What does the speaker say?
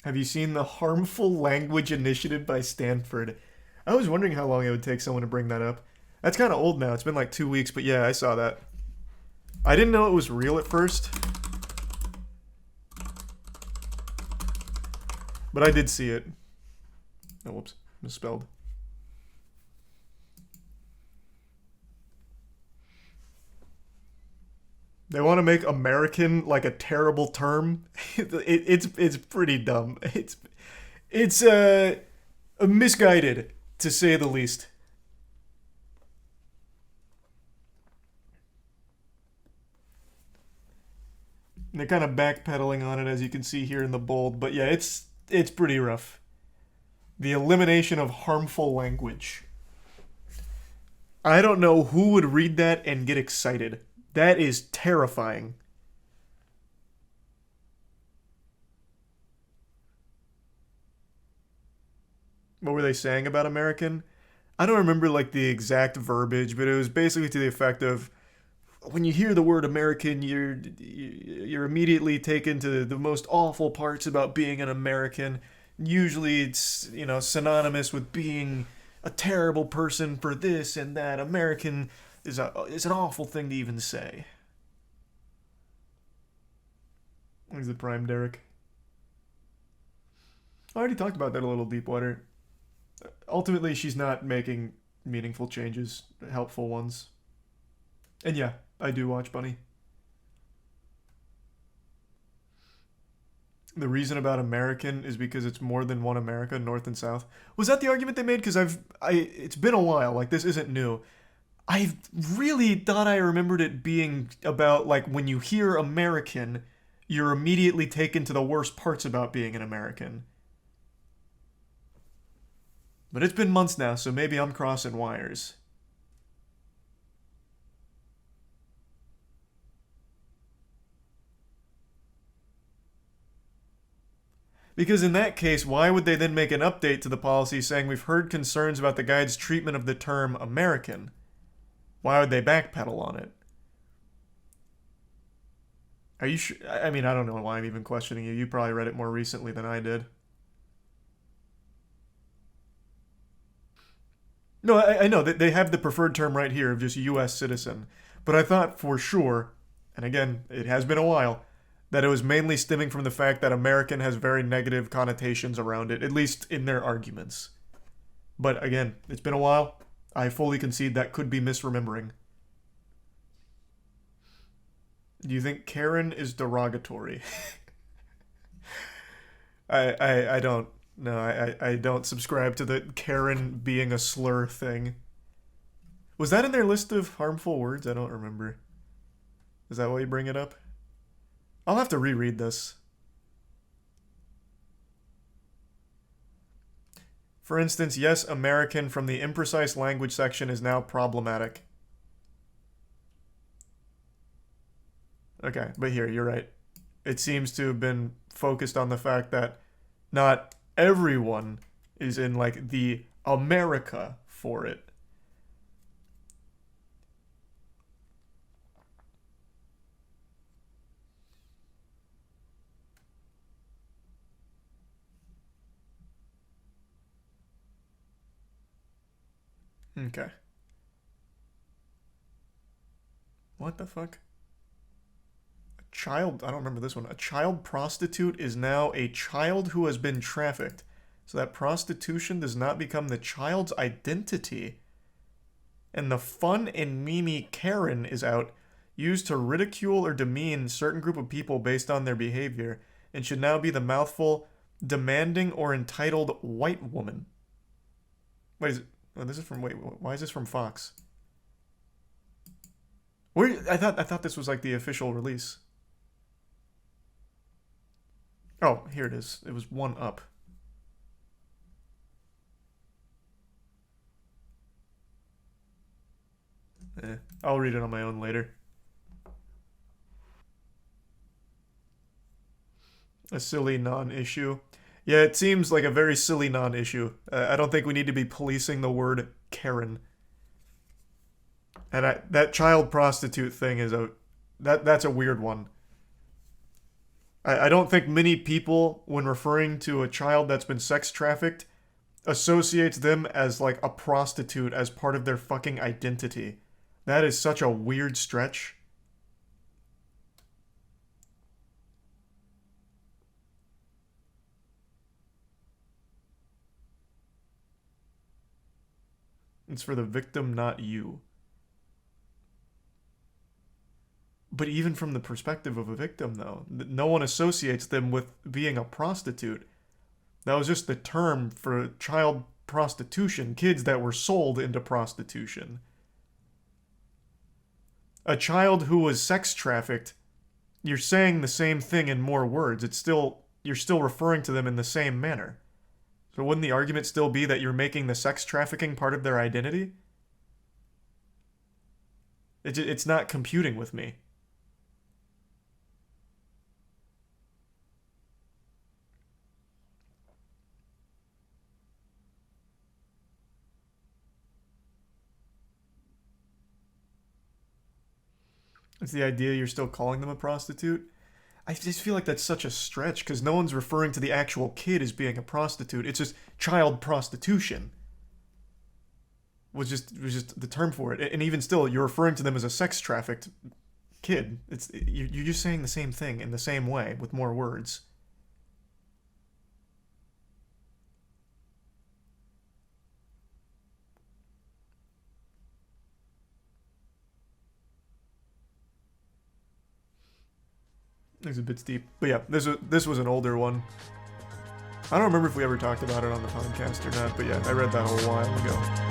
Have you seen the Harmful Language Initiative by Stanford? I was wondering how long it would take someone to bring that up. That's kind of old now. It's been like 2 weeks, but yeah, I saw that. I didn't know it was real at first, but I did see it. Oh, whoops. Misspelled. They want to make American like a terrible term. It's pretty dumb. It's misguided to say the least. They're kind of backpedaling on it, as you can see here in the bold. But yeah, it's pretty rough. The elimination of harmful language. I don't know who would read that and get excited. That is terrifying. What were they saying about American? I don't remember like the exact verbiage, but it was basically to the effect of when you hear the word American, you're immediately taken to the most awful parts about being an American. Usually it's, synonymous with being a terrible person for this and that. American is an awful thing to even say. Where's the prime, Derek? I already talked about that a little, Deepwater. Ultimately, she's not making meaningful changes, helpful ones. And yeah, I do watch Bunny. The reason about American is because it's more than one America, North and South. Was that the argument they made? Because it's been a while. Like, this isn't new. I really thought I remembered it being about, like, when you hear American, you're immediately taken to the worst parts about being an American. But it's been months now, so maybe I'm crossing wires. Because in that case, why would they then make an update to the policy saying we've heard concerns about the guide's treatment of the term American? Why would they backpedal on it? Are you sure? I mean, I don't know why I'm even questioning you. You probably read it more recently than I did. No, I know that they have the preferred term right here of just U.S. citizen. But I thought for sure, and again, it has been a while, that it was mainly stemming from the fact that American has very negative connotations around it, at least in their arguments. But again, it's been a while. I fully concede that could be misremembering. Do you think Karen is derogatory? I don't. No, I don't subscribe to the Karen being a slur thing. Was that in their list of harmful words? I don't remember. Is that why you bring it up? I'll have to reread this. For instance, yes, American from the imprecise language section is now problematic. Okay, but here, you're right. It seems to have been focused on the fact that not everyone is in, like, the America for it. Okay. What the fuck? Child, I don't remember this one. A child prostitute is now a child who has been trafficked. So that prostitution does not become the child's identity. And the fun and memey Karen is out, used to ridicule or demean certain group of people based on their behavior, and should now be the mouthful, demanding or entitled white woman. Wait, this is from, wait, why is this from Fox? Where, I thought this was like the official release. Oh, here it is. It was one up. I'll read it on my own later. A silly non-issue. Yeah, it seems like a very silly non-issue. I don't think we need to be policing the word Karen. And that child prostitute thing is that's a weird one. I don't think many people, when referring to a child that's been sex trafficked, associates them as like a prostitute as part of their fucking identity. That is such a weird stretch. It's for the victim, not you. But even from the perspective of a victim, though, no one associates them with being a prostitute. That was just the term for child prostitution, kids that were sold into prostitution. A child who was sex trafficked, you're saying the same thing in more words. You're still referring to them in the same manner. So wouldn't the argument still be that you're making the sex trafficking part of their identity? It's not computing with me. It's the idea you're still calling them a prostitute. I just feel like that's such a stretch because no one's referring to the actual kid as being a prostitute. It's just child prostitution. Was just the term for it, and even still, you're referring to them as a sex trafficked kid. You're just saying the same thing in the same way with more words. It's a bit steep, but yeah, this was an older one. I don't remember if we ever talked about it on the podcast or not, but yeah, I read that a while ago.